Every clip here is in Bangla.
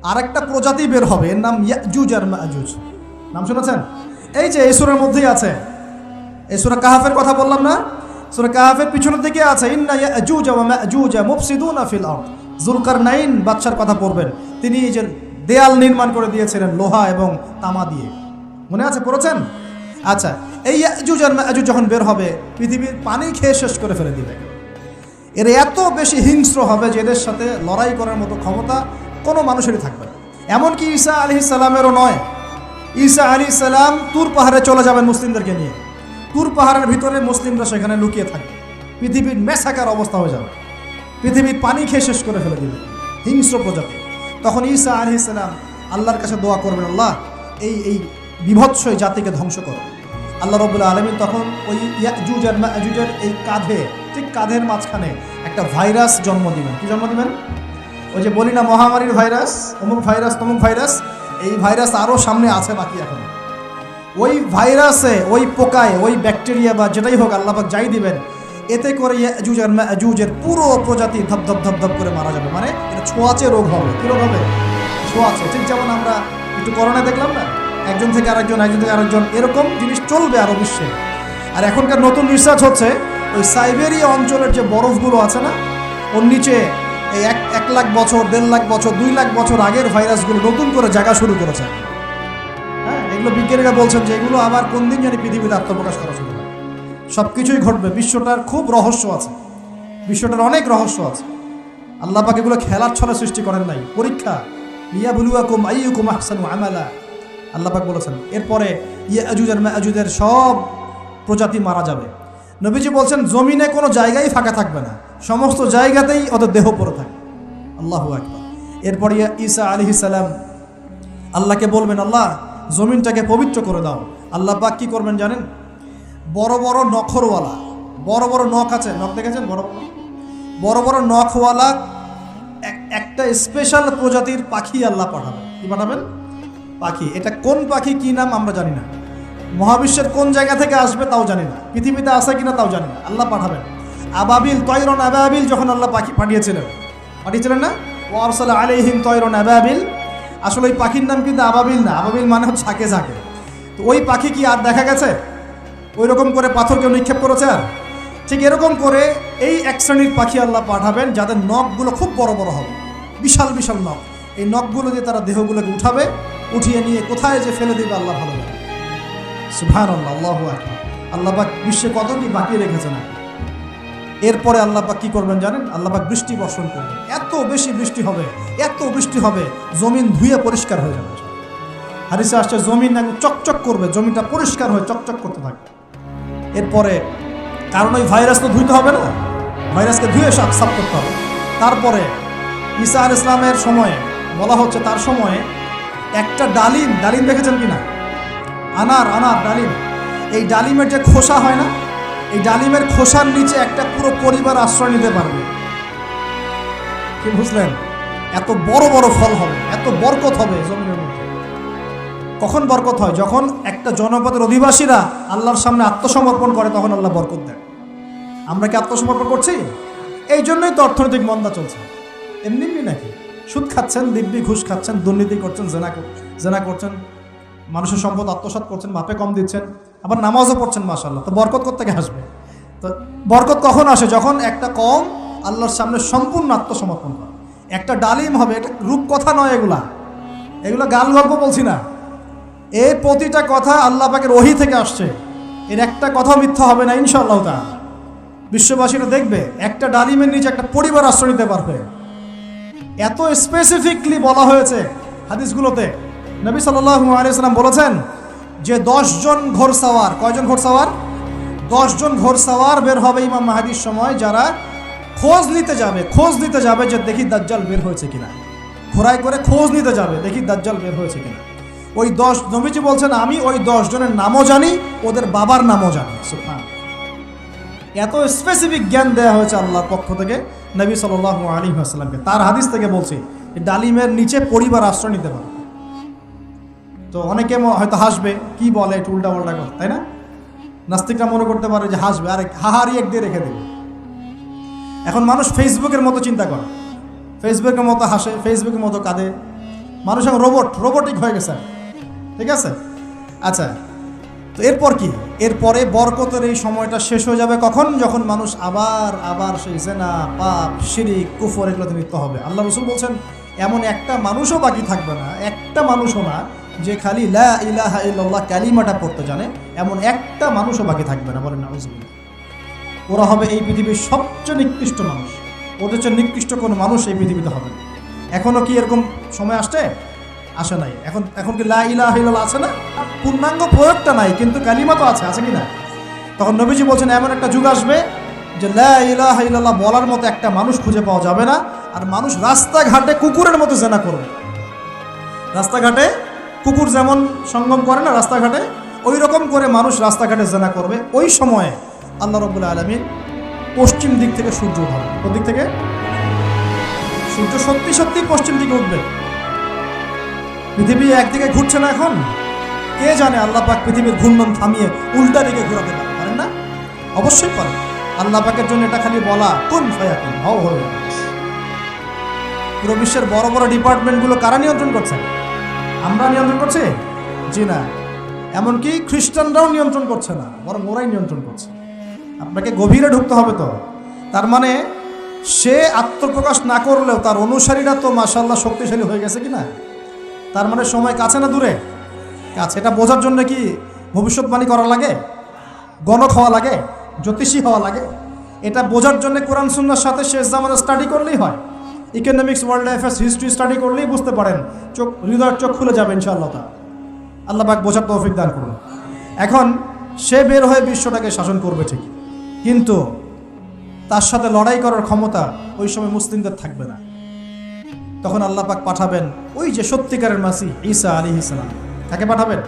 আরেকটা প্রজাতি বের হবে, এর নাম ইয়াজুজ আর মাজুজ। নাম শুনেছেন? এই যে এই সূরার মধ্যেই আছে, এই সূরা কাহাফের কথা বললাম না, সূরা কাহাফের পিছনের দিকে আছে ইন্না ইয়াজুজ ওয়া মাজুজ মুফসিদুনা ফিল আরদ। যুলকারনাইন বাদশার কথা পড়বেন, তিনি এই যে দেয়াল নির্মাণ করে দিয়েছিলেন লোহা এবং তামা দিয়ে, মনে আছে, পড়েছেন? আচ্ছা, এই ইয়াজুজ আর মাজুজ যখন বের হবে পৃথিবীর পানি খেয়ে শেষ করে ফেলে দিবে। এর এত বেশি হিংস্র হবে যে এদের সাথে লড়াই করার মতো ক্ষমতা কোনো মানুষেরই থাকবে না। এমনকি ঈসা আলাইহিস সালামেরও নয়। ঈসা আলাইহিস সালাম তুর পাহাড়ে চলে যাবেন মুসলিমদেরকে নিয়ে, তুর পাহাড়ের ভিতরে মুসলিমরা সেখানে লুকিয়ে থাকবে, পৃথিবীর মেসাকার অবস্থা হয়ে যাবে, পৃথিবীর পানি খেয়ে শেষ করে ফেলে দিবে হিংস্র প্রজাতি। তখন ঈসা আলাইহিস সালাম আল্লাহর কাছে দোয়া করবেন, আল্লাহ এই বিভৎস জাতিকে ধ্বংস করো। আল্লাহ রাব্বুল আলামিন তখন ওই ইয়াজুজ আর মাজুজের এই কাঁধে, ঠিক কাঁধের মাঝখানে একটা ভাইরাস জন্ম দিবেন। কি জন্ম দিবেন? ওই যে বলি না মহামারীর ভাইরাস, অমুক ভাইরাস তমুক ভাইরাস, এই ভাইরাস আরও সামনে আছে বাকি এখন। ওই ভাইরাসে, ওই পোকায়, ওই ব্যাকটেরিয়া বা যেটাই হোক আল্লাহ পাক যাই দিবেন, এতে করে ইয়াজুজ আর মাজুজের পুরো প্রজাতি ধপ ধপ ধপ ধপ করে মারা যাবে। মানে এটা ছোঁয়াচে রোগ হবে। কী রোগ হবে? ছোঁয়াচে। ঠিক যেমন আমরা একটু করোনা দেখলাম না, একজন থেকে আরেকজন, একজন থেকে আরেকজন, এরকম জিনিস চলবে আরও বিশ্বে। আর এখনকার নতুন রিসার্চ হচ্ছে ওই সাইবেরিয়া অঞ্চলের যে বরফগুলো আছে না, ওর নিচে এই 1 লাখ বছর, 1.5 লাখ বছর, 2 লাখ বছর আগের ভাইরাসগুলো নতুন করে জায়গা শুরু করেছে। হ্যাঁ, এগুলো বিজ্ঞানীরা বলছেন যে এগুলো আবার কোন দিন জানি পৃথিবীতে আত্মপ্রকাশ করা শুরু হবে। সব কিছুই ঘটবে। বিশ্বটার খুব রহস্য আছে, বিশ্বটার অনেক রহস্য আছে। আল্লাহ পাক এগুলো খেলার ছলে সৃষ্টি করেন নাই, পরীক্ষা। লিয়াবলুয়াকুম আইয়ুকুম আহসানু আমালা, আল্লাহ পাক বলেছেন। এরপরে ইয়াজুজ আর মাজুজের সব প্রজাতি মারা যাবে। নবীজি বলছেন জমিনে কোনো জায়গায় ফাঁকা থাকবে না, সমস্ত জায়গাতেই ওদের দেহ পড়ে থাকবে। আল্লাহু আকবার। এরপরে ঈসা আলাইহিস সালাম আল্লাহকে বলবেন, আল্লাহ জমিনটাকে পবিত্র করে দাও। আল্লাহ পাক কি করবেন জানেন? বড় বড় নখরওয়ালা, বড় বড় নখ আছে, নখ দেখেছেন? বড় বড় নখওয়ালা একটা স্পেশাল প্রজাতির পাখি আল্লাহ পাঠাবেন। কি পাঠাবেন? পাখি। এটা কোন পাখি, কি নাম আমরা জানি না, মহাবিশ্বের কোন জায়গা থেকে আসবে তাও জানি না, পৃথিবীতে আসে কিনা তাও জানি না, আল্লাহ পাঠাবেন। আবাবিল, তয়রন আবাবিল যখন আল্লাহ পাখি পাঠিয়েছিলেন না, ও আরসালা আলাইহিম তয়রন আবাবিল, আসলে ওই পাখির নাম কিন্তু আবাবিল না, আবাবিল মানে হচ্ছে ঝাঁকে ঝাঁকে। তো ওই পাখি কি আর দেখা গেছে? ওই রকম করে পাথর কেউ নিক্ষেপ করেছে? আর ঠিক এরকম করে এই এক শ্রেণীর পাখি আল্লাহ পাঠাবেন যাদের নখগুলো খুব বড় বড় হবে, বিশাল বিশাল নখ। এই নখগুলো দিয়ে তারা দেহগুলোকে উঠাবে, উঠিয়ে নিয়ে কোথায় যে ফেলে দেবে আল্লাহ ভালো জানে। সুবহানাল্লাহ, আল্লাহু আকবার। আল্লাহ পাক বিশ্বে কত কি বাকি রেখেছেন। এরপরে আল্লাহ পাক কি করবেন জানেন? আল্লাহ পাক বৃষ্টি বর্ষণ করবেন। এত বেশি বৃষ্টি হবে, এত বৃষ্টি হবে, জমিন ধুয়ে পরিষ্কার হয়ে যাবে। হাদিসে আসছে জমিন একদম চকচক করবে, জমিনটা পরিষ্কার হয়ে চকচক করতে থাকবে। এরপরে কারণ ওই ভাইরাস তো ধুইতে হবে না, ভাইরাসকে ধুয়ে সাফ করতে হবে। তারপরে ঈসা আলাইহিস সালামের সময়ে বলা হচ্ছে, তার সময়ে একটা ডালিম দেখেছেন কিনা? আনার ডালিম, এই ডালিমের যে খোসা হয় না, এই ডালিমের খোসার নিচে একটা পুরো পরিবার আশ্রয় নিতে পারবে। কি বুঝলেন? এত বড় বড় ফল হবে, এত বরকত হবে জমিনের মধ্যে। কখন বরকত হয়? যখন একটা জনপদের অধিবাসীরা আল্লাহর সামনে আত্মসমর্পণ করে, তখন আল্লাহ বরকত দেন। আমরা কি আত্মসমর্পণ করছি? এই জন্যই তো অর্থনৈতিক মন্দা চলছে। এমনি নাকি? সুদ খাচ্ছেন, দিব্যি ঘুষ খাচ্ছেন, দুর্নীতি করছেন, জেনা করছেন, মানুষের সম্পদ আত্মসাৎ করছেন, মাপে কম দিচ্ছেন, আবার নামাজও পড়ছেন, মাশাআল্লাহ। তো বরকত কোত্থেকে আসবে? তো বরকত কখন আসে? যখন একটা কম আল্লাহর সামনে সম্পূর্ণ আত্মসমর্পণ করে। একটা ডালিম হবে, এটা রূপকথা নয়, এগুলো গাল গল্প বলছি না। এই প্রতিটা কথা আল্লাহ পাকের ওহী থেকে আসছে, এর একটা কথা মিথ্যা হবে না ইনশাআল্লাহ তাআলা। বিশ্ববাসীরা দেখবে একটা ডালিমের নিচে একটা পরিবার আশ্রয় নিতে পারবে। এত স্পেসিফিকলি বলা হয়েছে হাদিসগুলোতে। নবী সাল্লাল্লাহু আলাইহি ওয়াসাল্লাম বলেছেন যে 10 জন ঘোড়সাওয়ার, কয়জন ঘোড়সাওয়ার? 10 জন ঘোড়সাওয়ার বের হবে ইমাম মাহদীর সময়, যারা খোঁজ নিতে যাবে যে দেখি দাজ্জাল বের হয়েছে কিনা। ঘোড়ায় করে খোঁজ নিতে যাবে, দেখি দাজ্জাল বের হয়েছে কিনা। ওই 10, নবীজি বলছেন আমি ওই 10 জনের নামও জানি, ওদের বাবার নামও জানি। সুবহানাল্লাহ, এত স্পেসিফিক জ্ঞান দেওয়া হয়েছে আল্লাহর পক্ষ থেকে নবী সাল্লাল্লাহু আলাইহি ওয়াসাল্লামকে। তার হাদিস থেকে বলছি ডালিমের নিচে পরিবার আশ্রয় নিতে পারে। তো অনেকে হয়তো হাসবে, কি বলে একটু উল্টা পাল্টা কথা, তাই না? নাস্তিকরা মনে করতে পারে যে হাসবে, আরে হাহারি এক দিয়ে রেখে দেবে। এখন মানুষ ফেসবুকের মতো চিন্তা করে, ফেসবুকের মতো হাসে, ফেসবুকের মতো কাঁদে, মানুষ এখন রোবটিক হয়ে গেছে, ঠিক আছে? আচ্ছা, তো এরপর কি? এরপরে বরকতের এই সময়টা শেষ হয়ে যাবে কখন? যখন মানুষ আবার সেই জেনা, পাপ, শিরিক, কুফর এগুলোতে লিপ্ত হবে। আল্লাহ রাসূল বলছেন এমন একটা মানুষও বাকি থাকবে না, একটা মানুষও না যে খালি লা ইলাহা ইল্লাল্লাহ কালিমাটা পড়তে জানে, এমন একটা মানুষও বাকি থাকবে না। বলেন নাউযুবিল্লাহ। ওরা হবে এই পৃথিবীর সবচেয়ে নিকৃষ্ট মানুষ। ওদের চেয়ে নিকৃষ্ট কোনো মানুষ এই পৃথিবীতে হবে না। এখনও কি এরকম সময় আসে নাই? এখন কি লা ইলাহা ইল্লাল্লাহ আছে না? পূর্ণাঙ্গ প্রয়োগটা নাই, কিন্তু কালিমা তো আছে কি না? তখন নবীজি বলছেন এমন একটা যুগ আসবে যে লা ইলাহা ইল্লাল্লাহ বলার মতো একটা মানুষ খুঁজে পাওয়া যাবে না। আর মানুষ রাস্তাঘাটে কুকুরের মতো জেনা করবে। রাস্তাঘাটে কুকুর যেমন সঙ্গম করে না রাস্তাঘাটে, ওই রকম করে মানুষ রাস্তাঘাটে জেনা করবে। ওই সময়ে আল্লাহ রাব্বুল আলামিন পশ্চিম দিক থেকে সূর্য উঠাবে। কোন দিক থেকে? সূর্য সত্যি পশ্চিম দিকে উঠবে। পৃথিবী একদিকে ঘুরছে না এখন, কে জানে আল্লাহ পাক পৃথিবীর ঘূর্ণন থামিয়ে উল্টা দিকে ঘোরাতে পারেন না? অবশ্যই পারেন। আল্লাহ পাকের জন্য এটা খালি বলা কুন ফায়াকুন, হও হবে। পুরো বিশ্বের বড় বড় ডিপার্টমেন্টগুলো কারা নিয়ন্ত্রণ করছে? আমরা নিয়ন্ত্রণ করছি? জি না। এমনকি খ্রিস্টানরাও নিয়ন্ত্রণ করছে না, বরং ওরাই নিয়ন্ত্রণ করছে। আপনাকে গভীরে ঢুকতে হবে তো। তার মানে সে আত্মপ্রকাশ না করলেও তার অনুসারীরা তো মাশাআল্লাহ শক্তিশালী হয়ে গেছে কিনা? তার মানে সময় কাছে না দূরে? কাছে। এটা বোঝার জন্য কি ভবিষ্যৎবাণী করা লাগে? গণক হওয়া লাগে? জ্যোতিষী হওয়া লাগে? এটা বোঝার জন্য কোরআন সুন্নাহর সাথে শেষ জামানা স্টাডি করলেই হয়। Economics, world affairs, history study করলেই বুঝতে পারেন, হৃদয়ের চোখ খুলে যাবে ইনশাআল্লাহ। আল্লাহ পাক বোঝার তৌফিক দান করুন। এখন সে বের হয়ে বিশ্বটাকে শাসন করবে ঠিক, কিন্তু তার সাথে লড়াই করার ক্ষমতা ওই সময় মুসলিমদের থাকবে না। তখন আল্লাহ পাক পাঠাবেন ওই যে সত্যিকারের মাসিহ ঈসা আলাইহিস সালাম। কাকে পাঠাবেন?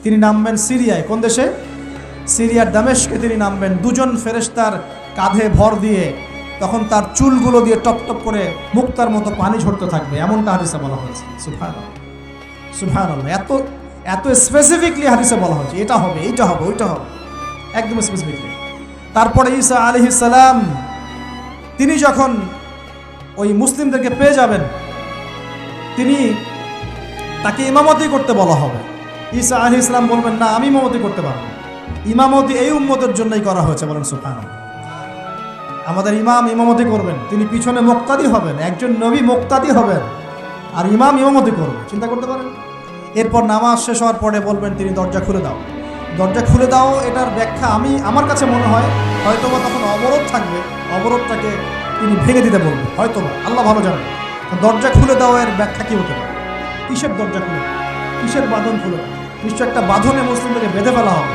তিনি নামবেন সিরিয়ায়। কোন দেশে? সিরিয়ার দামেস্কে তিনি নামবেন দুজন ফেরেশতার কাঁধে ভর দিয়ে। তখন তার চুলগুলো দিয়ে টপ টপ করে মুক্তার মতো পানি ঝরতে থাকবে, এমনটা হাদিসে বলা হয়েছে। সুবহানাল্লাহ, সুবহানাল্লাহ। এত স্পেসিফিকলি হাদিসে বলা হয়েছে এটা হবে, এইটা হবে, ওইটা হবে, একদম স্পেসিফিকলি। তারপরে ঈসা আলাইহিস সালাম তিনি যখন ওই মুসলিমদেরকে পেয়ে যাবেন, তাকে ইমামতি করতে বলা হবে। ঈসা আলাইহিস সালাম বলবেন, না, আমি ইমামতি করতে পারবো। ইমামতি এই উম্মতের জন্যই করা হয়েছে। বলেন সুবহানাল্লাহ। আমাদের ইমাম ইমামতি করবেন, তিনি পিছনে মুক্তাদি হবেন। একজন নবী মুক্তাদি হবেন আর ইমাম ইমামতি করবে। চিন্তা করতে পারেন? এরপর নামাজ শেষ হওয়ার পরে বলবেন তিনি, দরজা খুলে দাও, দরজা খুলে দাও। এটার ব্যাখ্যা আমার কাছে মনে হয় হয়তোবা তখন অবরোধ থাকবে, অবরোধটাকে তিনি ভেঙে দিতে বলবেন হয়তোবা, আল্লাহ ভালো জানেন। দরজা খুলে দাও এর ব্যাখ্যা কী হতে পারে? কিসের দরজা খুলে, কিসের বাঁধন খুলে? নিশ্চয় একটা বাঁধনে মুসলিমদেরকে বেঁধে ফেলা হবে।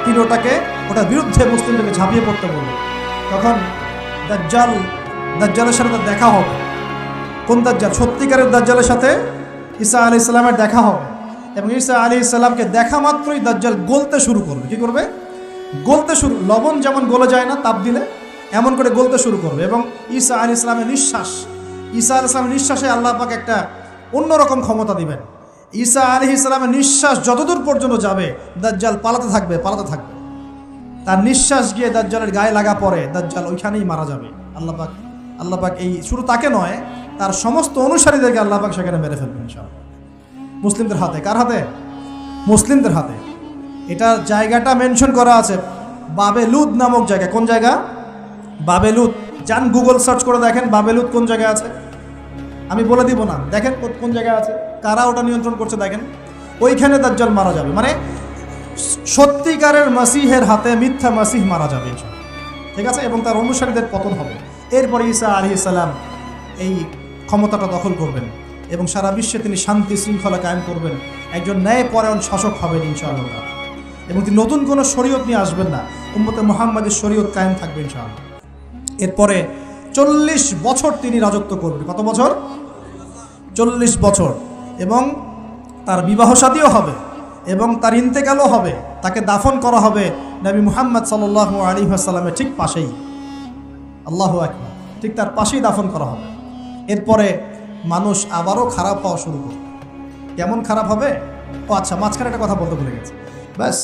তিনি ওটার বিরুদ্ধে মুসলিমদেরকে ঝাঁপিয়ে পড়তে বলবেন। তখন দাজ্জালের সাথে তার দেখা হবে। কোন দাজ্জাল? সত্যিকারের দাজ্জালের সাথে ঈসা আলাইহিস সালামের দেখা হবে। এবং ঈসা আলাইহিস সালামকে দেখা মাত্রই দাজ্জাল গলতে শুরু করবে। কি করবে? গলতে শুরু। লবণ যেমন গলে যায় না তাপ দিলে, এমন করে গলতে শুরু করবে। এবং ঈসা আলাইহিস সালামের নিঃশ্বাসে আল্লাহ পাক একটা অন্যরকম ক্ষমতা দিবেন। ঈসা আলাইহিস সালামের নিঃশ্বাস যতদূর পর্যন্ত যাবে দাজ্জাল পালাতে থাকবে। তার নিঃশ্বাস গিয়ে দাজ্জালের গায়ে লাগা পরে দাজ্জাল ওইখানেই মারা যাবে। আল্লাহ পাক এই শুধু তাকে নয়, তার সমস্ত অনুসারীদেরকে আল্লাহ পাক সেখানে মেরে ফেলবেন ইনশাআল্লাহ। মুসলিমদের হাতে। কার হাতে? মুসলিমদের হাতে। এটার জায়গাটা মেনশন করা আছে, বাবেলুদ নামক জায়গা। কোন জায়গা? বাবেলুদ। যান গুগল সার্চ করে দেখেন বাবেলুদ কোন জায়গায় আছে। আমি বলে দিব না, দেখেন কোন জায়গায় আছে, কারা ওটা নিয়ন্ত্রণ করছে দেখেন। ওইখানে দাজ্জাল মারা যাবে। মানে সত্যিকারের মাসিহের হাতে মিথ্যা মাসিহ মারা যাবে, ঠিক আছে? এবং তার অনুসারীদের পতন হবে। এরপরে ঈসা আলাইহিস সালাম এই ক্ষমতাটা দখল করবেন এবং সারা বিশ্বে তিনি শান্তি শৃঙ্খলা কায়েম করবেন। একজন ন্যায়পরায়ণ শাসক হবেন ইনশাআল্লাহ। এবং তিনি নতুন কোনো শরীয়ত নিয়ে আসবেন না, উম্মতে মুহাম্মাদের শরীয়ত কায়েম থাকবে ইনশাআল্লাহ। এরপরে 40 বছর তিনি রাজত্ব করবেন। কত বছর? 40 বছর। এবং তার বিবাহ শাদীও হবে এবং তার ইন্তেকালও হবে। তাকে দাফন করা হবে নবী মুহাম্মদ সাল্লাল্লাহু আলাইহি ওয়াসাল্লামের ঠিক পাশেই। আল্লাহু আকবার। ঠিক তার পাশেই দাফন করা হবে। এরপরে মানুষ আবারও খারাপ হওয়া শুরু করবে। কেমন খারাপ হবে? ও আচ্ছা, মাঝখানে একটা কথা বলতে ভুলে গেছি। ব্যাস,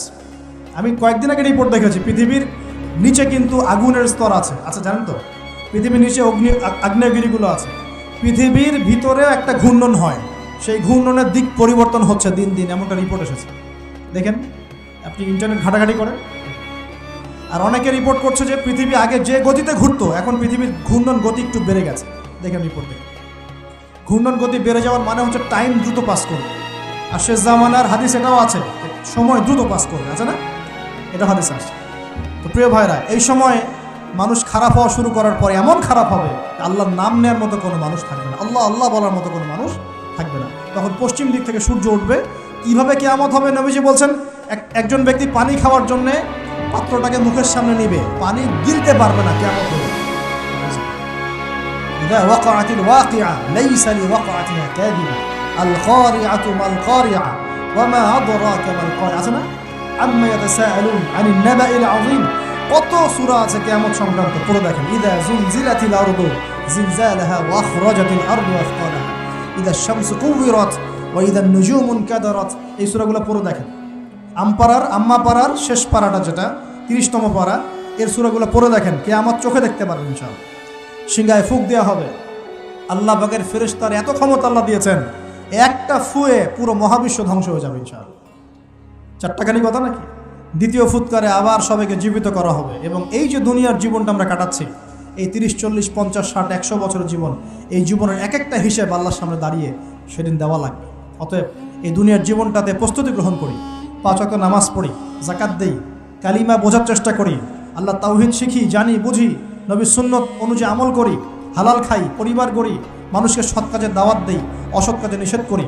আমি কয়েকদিন আগে রিপোর্ট দেখেছি, পৃথিবীর নিচে কিন্তু আগুনের স্তর আছে। আচ্ছা, জানেন তো পৃথিবীর নিচে আগ্নেয়গিরিগুলো আছে। পৃথিবীর ভিতরেও একটা ঘূর্ণন হয়। সেই ঘূর্ণনের দিক পরিবর্তন হচ্ছে দিন দিন, এমনটা রিপোর্ট এসেছে। দেখেন, আপনি ইন্টারনেট ঘাটাঘাটি করেন। আর অনেকে রিপোর্ট করছে যে পৃথিবী আগে যে গতিতে ঘুরতো, এখন পৃথিবীর ঘূর্ণন গতি একটু বেড়ে গেছে। দেখেন রিপোর্ট দেখে, ঘূর্ণন গতি বেড়ে যাওয়ার মানে হচ্ছে টাইম দ্রুত পাস করবে। আর শেষ জামানার হাদিস এটাও আছে, সময় দ্রুত পাস করবে, আছে না? এটা হাদিস আছে। তো প্রিয় ভাইরা, এই সময় মানুষ খারাপ হওয়া শুরু করার পরে এমন খারাপ হবে, আল্লাহর নাম নেওয়ার মতো কোনো মানুষ থাকবে না, আল্লাহ আল্লাহ বলার মতো কোনো মানুষ থাকবে না। তখন পশ্চিম দিক থেকে সূর্য উঠবে। কিভাবে কিয়ামত হবে? নবীজি বলছেন, একজন ব্যক্তি পানি খাওয়ার জন্যে পাত্রটাকে মুখের সামনে নিবে, পানি গিলতে পারবে না, কিয়ামত হবে। ইযা ওয়াকাআতিল ওয়াকিআ লাইসা লিওয়াকাআতিহা কাযিবা আল কারিআতু মাল কারিআ ওয়া মা আদরাকা মাল কারিআ, আছে না? আম্মা ইয়াতাসাআলুন আনিন নাবাইল আযীম। কত সূরা আছে কিয়ামত সংক্রান্ত, পড়ে দেখেন। ইযা যুলজিলাতিল আরদু জিলজালাহা ওয়া আখরাজাতিল আরদু আথকালাহা ইযা শামসু কুওয়িরাত ওয়া ইযা নুজুমু কাদারাত। এই সূরাগুলো পড়ে দেখেন। আম্মা পাড়ার শেষ পাড়াটা, যেটা 30তম পাড়া, এর সূরাগুলো পড়ে দেখেন। কিয়ামত চোখে দেখতে পারবেন ইনশাআল্লাহ। সিংহায় ফুঁক দেওয়া হবে। আল্লাহ পাকের ফেরেশতার এত ক্ষমতা আল্লাহ দিয়েছেন, একটা ফুয়ে পুরো মহাবিশ্ব ধ্বংস হয়ে যাবে ইনশাআল্লাহ। চারটাখানি কথা নাকি? দ্বিতীয় ফুৎকারে আবার সবাইকে জীবিত করা হবে। এবং এই যে দুনিয়ার জীবনটা আমরা কাটাচ্ছি, এই 30, 40, 50, 60, 100 বছরের জীবন, এই জীবনের এক একটা হিসেব আল্লাহর সামনে দাঁড়িয়ে সেদিন দেওয়া লাগবে। অতএব এই দুনিয়ার জীবনটাতে প্রস্তুতি গ্রহণ করি, 5 ওয়াক্ত নামাজ পড়ি, যাকাত দেই, কালিমা বোঝার চেষ্টা করি, আল্লাহ তাওহীদ শিখি, জানি, বুঝি, নবীর সুন্নত অনুযায়ী আমল করি, হালাল খাই, পরিবার গড়ি, মানুষকে সৎ কাজে দাওয়াত দেই, অসৎ কাজে নিষেধ করি,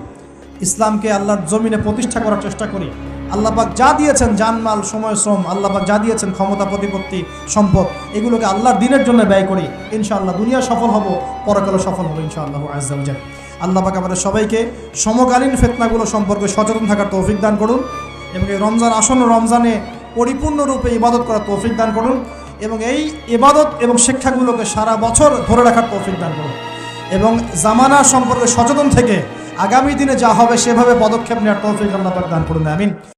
ইসলামকে আল্লাহর জমিনে প্রতিষ্ঠা করার চেষ্টা করি। আল্লাহ পাক যা দিয়েছেন, জানমাল, সময়, শ্রম, আল্লাহ পাক যা দিয়েছেন, ক্ষমতা, প্রতিপত্তি, সম্পদ, এগুলোকে আল্লাহর দ্বীনের জন্য ব্যয় করি। ইনশাআল্লাহ দুনিয়া সফল হব, পরকালে সফল হব ইনশাআল্লাহু আযজা ওয়া জাল্লা। আল্লাহ পাক আমাদের সবাইকে সমকালীন ফিতনাগুলো সম্পর্কে সচেতন থাকার তৌফিক দান করুন, এবং এই রমজান, আসন্ন রমজানে পরিপূর্ণরূপে ইবাদত করার তৌফিক দান করুন, এবং এই ইবাদত এবং শিক্ষাগুলোকে সারা বছর ধরে রাখার তৌফিক দান করুন, এবং জামানা সম্পর্কে সচেতন থেকে আগামী দিনে যা হবে সেভাবে পদক্ষেপ নেওয়ার তৌফিক আল্লাহ পাক দান করুন। আমিন।